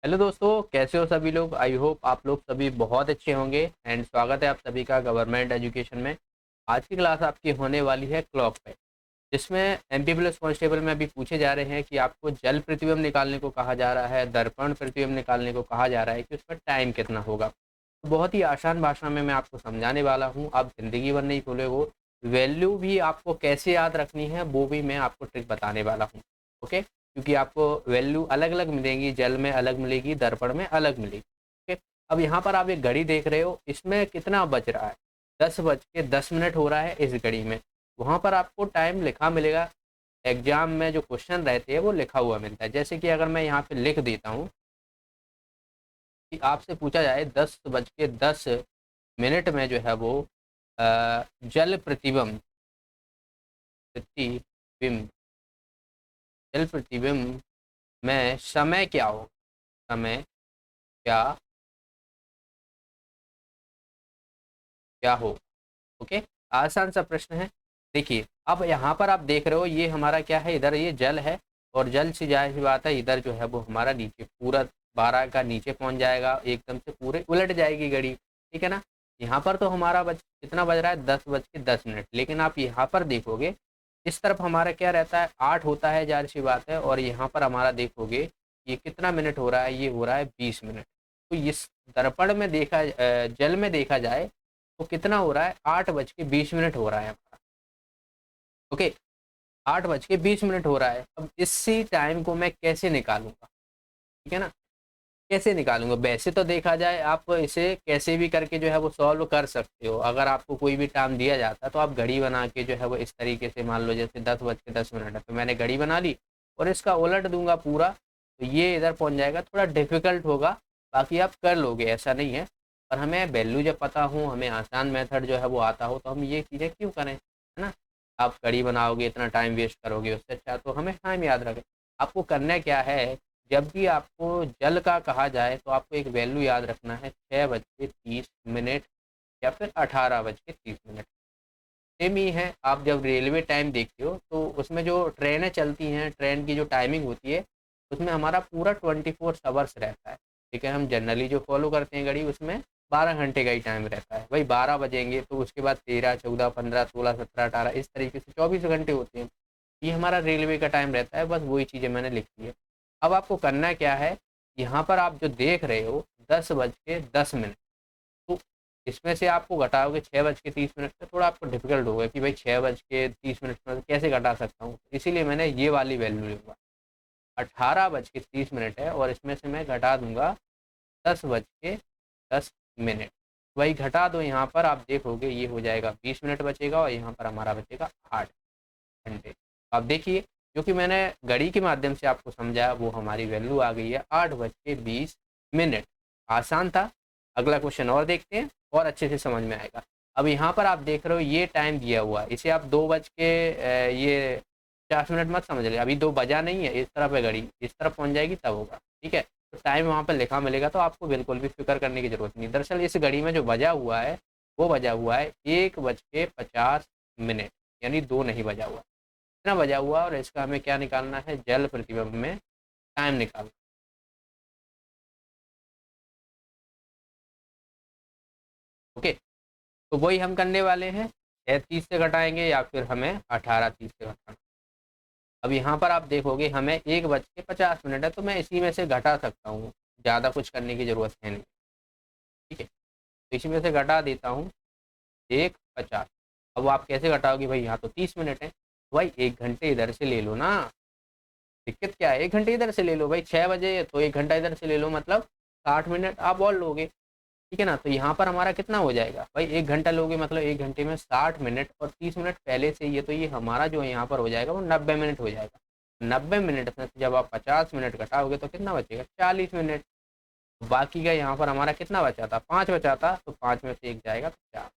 Hello दोस्तों, कैसे हो सभी लोग। आई होप आप लोग सभी बहुत अच्छे होंगे एंड स्वागत है आप सभी का गवर्नमेंट एजुकेशन में। आज की क्लास आपकी होने वाली है क्लॉक पे, जिसमें एमपी प्लस कांस्टेबल में अभी पूछे जा रहे हैं कि आपको जल प्रतिबिंब निकालने को कहा जा रहा है, दर्पण प्रतिबिंब निकालने को कहा जा रहा है कि उसका टाइम कितना होगा। तो बहुत ही आसान भाषा में मैं आपको समझाने वाला हूँ, आप जिंदगी भर नहीं भूले वो वैल्यू भी आपको कैसे याद रखनी है वो भी मैं आपको ट्रिक बताने वाला हूँ। ओके, क्योंकि आपको वैल्यू अलग अलग मिलेंगी, जल में अलग मिलेगी, दर्पण में अलग मिलेगी। ओके, अब यहाँ पर आप एक घड़ी देख रहे हो, इसमें कितना बज रहा है, 10:10 हो रहा है इस घड़ी में। वहाँ पर आपको टाइम लिखा मिलेगा। एग्जाम में जो क्वेश्चन रहते हैं वो लिखा हुआ मिलता है। जैसे कि अगर मैं यहाँ पे लिख देता हूँ कि आपसे पूछा जाए 10:10 में जो है वो जल प्रतिबिंब प्रतिबिंब जल प्रतिबिंब में समय क्या हो, समय क्या क्या हो। ओके, आसान सा प्रश्न है। देखिए, अब यहाँ पर आप देख रहे हो ये हमारा क्या है, इधर ये जल है और जल से जाहिर सी बात है इधर जो है वो हमारा नीचे पूरा 12 का नीचे पहुंच जाएगा, एकदम से पूरे उलट जाएगी घड़ी। ठीक है ना। यहाँ पर तो हमारा कितना बज रहा है, 10:10, लेकिन आप यहाँ पर देखोगे इस तरफ हमारा क्या रहता है, 8 होता है, जाहिर सी बात है। और यहाँ पर हमारा देखोगे ये कितना मिनट हो रहा है, ये हो रहा है 20 मिनट। तो इस दर्पण में देखा जल में देखा जाए तो कितना हो रहा है, 8:20 हो रहा है हमारा। ओके, 8:20 हो रहा है। अब इसी टाइम को मैं कैसे निकालूंगा, ठीक है ना, कैसे निकालूंगा। वैसे तो देखा जाए आप इसे कैसे भी करके जो है वो सॉल्व कर सकते हो। अगर आपको कोई भी टाइम दिया जाता तो आप घड़ी बना के जो है वो इस तरीके से, मान लो जैसे 10:10 है तो मैंने घड़ी बना ली और इसका उलट दूंगा पूरा, तो ये इधर पहुंच जाएगा। थोड़ा डिफिकल्ट होगा, बाकी आप कर लोगे, ऐसा नहीं है। पर हमें वैल्यू जब पता हो, हमें आसान मेथड जो है वो आता हो, तो हम ये चीज़ें क्यों करें, है ना। आप घड़ी बनाओगे, इतना टाइम वेस्ट करोगे, उससे अच्छा तो हमें टाइम याद रखें। आपको करना क्या है, जब भी आपको जल का कहा जाए तो आपको एक वैल्यू याद रखना है, 6:30 या फिर 18:30। सेम ही है, आप जब रेलवे टाइम देखते हो तो उसमें जो ट्रेनें चलती हैं, ट्रेन की जो टाइमिंग होती है उसमें हमारा पूरा 24 आवर्स रहता है। ठीक है, हम जनरली जो फॉलो करते हैं घड़ी उसमें 12 घंटे का ही टाइम रहता है। भाई 12 बजेंगे तो उसके बाद 13, 14, 15, 16, 17, 18, इस तरीके से 24 घंटे होते हैं। ये हमारा रेलवे का टाइम रहता है, बस वही चीज़ें मैंने लिखी है। अब आपको करना क्या है, यहाँ पर आप जो देख रहे हो 10:10, तो इसमें से आपको घटाओगे 6:30 से, थोड़ा आपको डिफिकल्ट होगा कि भाई 6:30 में कैसे घटा सकता हूँ, इसीलिए मैंने ये वाली वैल्यू लूँगा। 18:30 है और इसमें से मैं घटा दूंगा 10:10। वही घटा दो, यहाँ पर आप देखोगे ये हो जाएगा 20 मिनट बचेगा और यहाँ पर हमारा बचेगा 8 घंटे। आप देखिए, जो कि मैंने घड़ी के माध्यम से आपको समझाया वो हमारी वैल्यू आ गई है 8:20। आसान था। अगला क्वेश्चन और देखते हैं और अच्छे से समझ में आएगा। अब यहाँ पर आप देख रहे हो ये टाइम दिया हुआ है, इसे आप 2 बज के ये 50 मिनट मत समझ ले, अभी 2 बजा नहीं है, इस तरफ है घड़ी, इस तरफ पहुंच जाएगी तब होगा। ठीक है, तो टाइम वहाँ पर लिखा मिलेगा, तो आपको बिल्कुल भी फिक्र करने की जरूरत नहीं। दरअसल इस घड़ी में जो बजा हुआ है वो बजा हुआ है 1:50, यानी 2 नहीं बजा हुआ, इतना बजा हुआ। और इसका हमें क्या निकालना है, जल प्रतिबिंब में टाइम निकालना। ओके, तो वही हम करने वाले हैं, 6:30 से घटाएंगे या फिर हमें 18:30 से घटाना। अब यहाँ पर आप देखोगे हमें 1:50 है, तो मैं इसी में से घटा सकता हूँ, ज़्यादा कुछ करने की ज़रूरत है नहीं। ठीक है, तो इसी में से घटा देता हूँ 1:50। अब आप कैसे घटाओगे, भाई यहाँ तो 30 मिनट है, तो भाई 1 घंटे इधर से ले लो ना। दिक्कत क्या है, 1 घंटे इधर से ले लो, भाई 6 बजे तो 1 घंटा इधर से ले लो, मतलब 60 मिनट आप और लोगे। ठीक है ना, तो यहाँ पर हमारा कितना हो जाएगा, भाई 1 घंटा लोगे मतलब 1 घंटे में 60 मिनट और 30 मिनट पहले से ही है, तो ये हमारा जो यहाँ पर हो जाएगा वो 90 मिनट हो जाएगा। 90 मिनट में से जब आप 50 मिनट घटाओगे तो कितना बचेगा, 40 मिनट। बाकी का यहाँ पर हमारा कितना बचा था, 5 बचा था, तो 5 में से 1 जाएगा तो 4।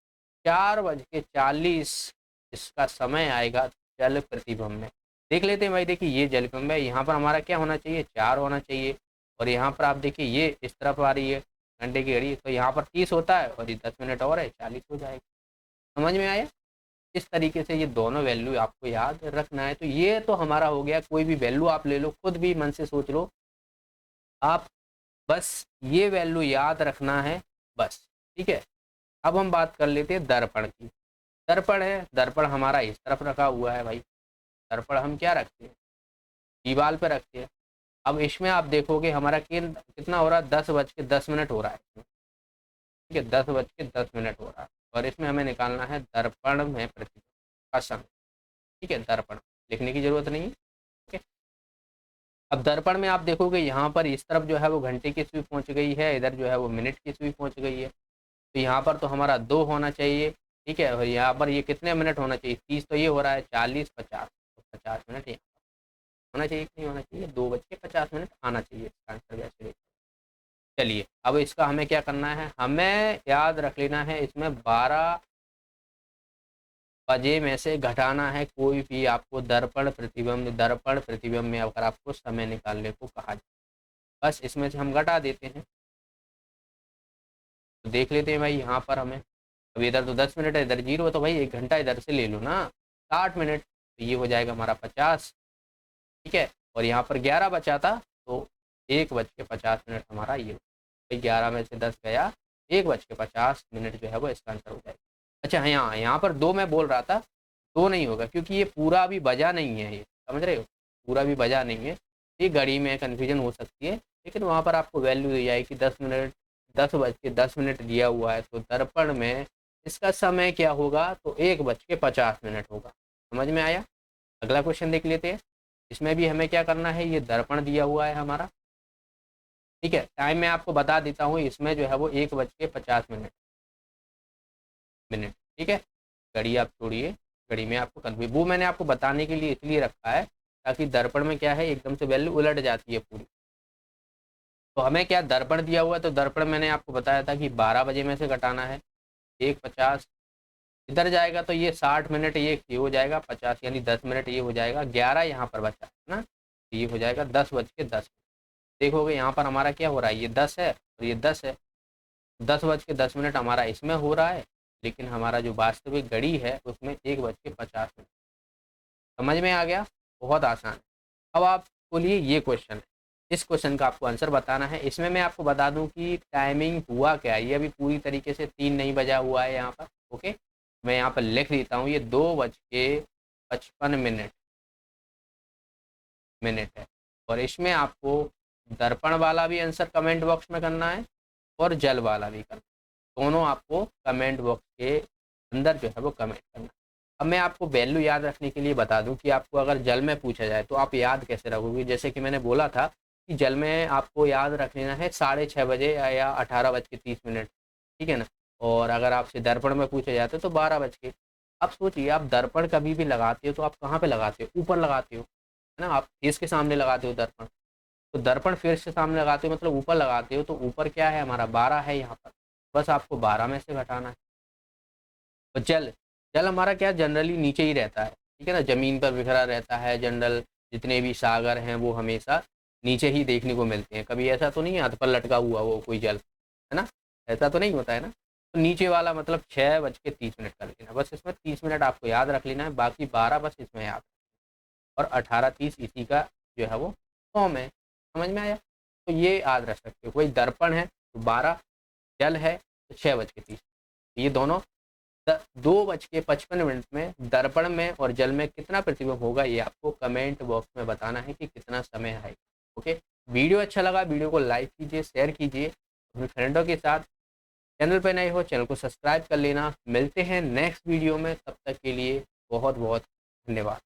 4:40 इसका समय आएगा जल प्रतिबिंब में। देख लेते हैं भाई, देखिए ये जल प्रतिबिंब है, यहाँ पर हमारा क्या होना चाहिए, 4 होना चाहिए। और यहाँ पर आप देखिए ये इस तरफ आ रही है घंटे की घड़ी, तो यहाँ पर 30 होता है और ये 10 मिनट और है, 40 हो जाएगा। समझ में आया। इस तरीके से ये दोनों वैल्यू आपको याद रखना है। तो ये तो हमारा हो गया, कोई भी वैल्यू आप ले लो, खुद भी मन से सोच लो, आप बस ये वैल्यू याद रखना है बस, ठीक है। अब हम बात कर लेते हैं दर्पण की। दर्पण है, दर्पण हमारा इस तरफ रखा हुआ है भाई। दर्पण हम क्या रखते हैं, दीवार पे रखते हैं। अब इसमें आप देखोगे हमारा कितना हो रहा है, 10:10 हो रहा है, ठीक है, 10:10 हो रहा है। और इसमें हमें निकालना है दर्पण में प्रतिबिंब का समय, ठीक है। दर्पण लिखने की जरूरत नहीं है, ठीक है। अब दर्पण में आप देखोगे यहाँ पर इस तरफ जो है वो घंटे की सुई पहुँच गई है, इधर जो है वो मिनट की सुई पहुँच गई है। तो यहाँ पर तो हमारा 2 होना चाहिए, ठीक है। और यहाँ पर ये कितने मिनट होना चाहिए, 30, तो ये हो रहा है 40, 50, तो 50 मिनट यहाँ होना चाहिए कि नहीं होना चाहिए, 2:50 आना चाहिए इसका आंसर वैसे देखिए। चलिए अब इसका हमें क्या करना है, हमें याद रख लेना है इसमें 12 बजे में से घटाना है कोई भी आपको दर्पण प्रतिबिंब में अगर आपको समय निकालने को कहा जाए, बस इसमें से हम घटा देते हैं। तो देख लेते हैं भाई यहाँ पर हमें, अब इधर तो 10 मिनट है, इधर 0 है, तो भाई 1 घंटा इधर से ले लो ना, 60 मिनट, तो ये हो जाएगा हमारा 50, ठीक है। और यहाँ पर 11 बचा था, तो 1:50 हमारा ये, भाई 11 में से 10 गया, 1:50 जो है वो इसका आंसर हो जाएगा। अच्छा यहाँ पर 2 मैं बोल रहा था, 2 नहीं होगा क्योंकि ये पूरा अभी बजा नहीं है, ये समझ रहे हो, पूरा भी बजा नहीं है। ये घड़ी में कन्फ्यूजन हो सकती है, लेकिन वहाँ पर आपको वैल्यू दी जाएगी 10 मिनट, 10:10 दिया हुआ है, तो दर्पण में इसका समय क्या होगा, तो 1:50 होगा। समझ में आया। अगला क्वेश्चन देख लेते हैं। इसमें भी हमें क्या करना है, ये दर्पण दिया हुआ है हमारा, ठीक है। टाइम मैं आपको बता देता हूँ, इसमें जो है वो 1:50 ठीक है। घड़ी आप छोड़िए, घड़ी में आपको कन्फ्यूज, वो मैंने आपको बताने के लिए इसलिए रखा है ताकि दर्पण में क्या है एकदम से वैल्यू उलट जाती है पूरी। तो हमें क्या दर्पण दिया हुआ है, तो दर्पण मैंने आपको बताया था कि 12 बजे में से घटाना है, 1:50 इधर जाएगा, तो ये 60 मिनट ये हो जाएगा, 50 यानी 10 मिनट ये हो जाएगा, 11 यहाँ पर बचा है ना, तो ये हो जाएगा 10:10। देखोगे यहाँ पर हमारा क्या हो रहा है, ये 10 है और ये 10 है, 10:10 हमारा इसमें हो रहा है, लेकिन हमारा जो वास्तविक घड़ी है उसमें 1:50। समझ में आ गया, बहुत आसान है। अब आप बोलिए ये क्वेश्चन है, इस क्वेश्चन का आपको आंसर बताना है। इसमें मैं आपको बता दूं कि टाइमिंग हुआ क्या है, ये अभी पूरी तरीके से 3 नहीं बजा हुआ है यहाँ पर, ओके। मैं यहाँ पर लिख देता हूँ, ये 2:55 मिनट है। और इसमें आपको दर्पण वाला भी आंसर कमेंट बॉक्स में करना है और जल वाला भी करना है, दोनों आपको कमेंट बॉक्स के अंदर जो है वो कमेंट करना है। अब मैं आपको वैल्यू याद रखने के लिए बता दूं कि आपको अगर जल में पूछा जाए तो आप याद कैसे रखोगे। जैसे कि मैंने बोला था कि जल में आपको याद रख लेना है 6:30 बजे या 18:30, ठीक है ना। और अगर आपसे दर्पण में पूछा जाता है तो 12 बज के। अब सोचिए, आप दर्पण कभी भी लगाते हो तो आप कहाँ पे लगाते हो, ऊपर लगाते हो, है ना, आप फेस के सामने लगाते हो दर्पण। तो दर्पण फेस के सामने लगाते हो मतलब ऊपर लगाते हो, तो ऊपर क्या है हमारा 12 है यहाँ पर, बस आपको 12 में से घटाना है। और जल, जल हमारा क्या जनरली नीचे ही रहता है, ठीक है ना, जमीन पर बिखरा रहता है। जनरल जितने भी सागर हैं वो हमेशा नीचे ही देखने को मिलते हैं, कभी ऐसा तो नहीं है हाथ पर लटका हुआ वो कोई जल, है ना, ऐसा तो नहीं होता है ना। तो नीचे वाला मतलब 6:30 कर लेना, बस इसमें 30 मिनट आपको याद रख लेना है, बाकी 12 बस इसमें याद, और 18:30 इसी का जो है वो फॉर्म है। समझ में आया। तो ये याद रख सकते हो, कोई दर्पण है तो 12, जल है तो 6:30, ये दोनों 2:55 में दर्पण में और जल में कितना प्रतिबिंब होगा, ये आपको कमेंट बॉक्स में बताना है कि कितना समय है। ओके, वीडियो अच्छा लगा, वीडियो को लाइक कीजिए, शेयर कीजिए अपने फ्रेंडों के साथ। चैनल पर नए हो चैनल को सब्सक्राइब कर लेना। मिलते हैं नेक्स्ट वीडियो में, तब तक के लिए बहुत बहुत धन्यवाद।